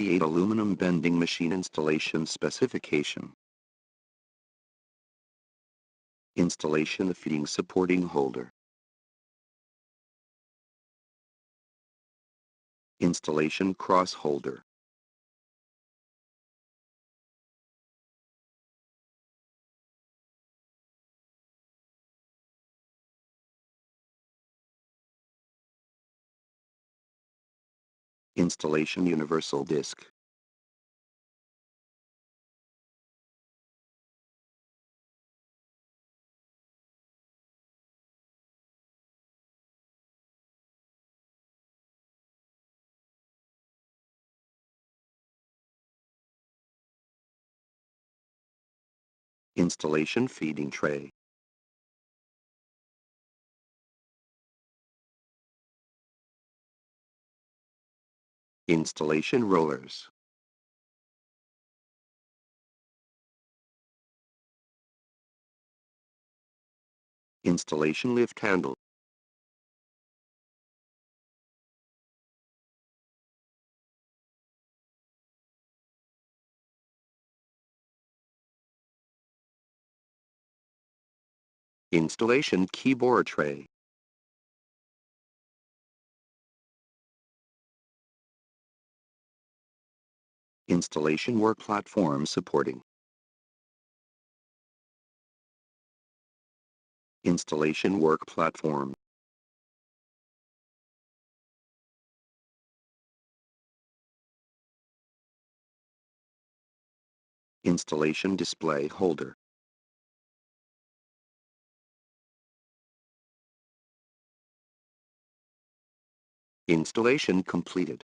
8 aluminum bending machine installation specification. Installation of feeding supporting holder. Installation cross holder. Installation universal disc. Installation feeding tray. Installation rollers. Installation lift handle. Installation keyboard tray. Installation work platform supporting. Installation work platform. Installation display holder. Installation completed.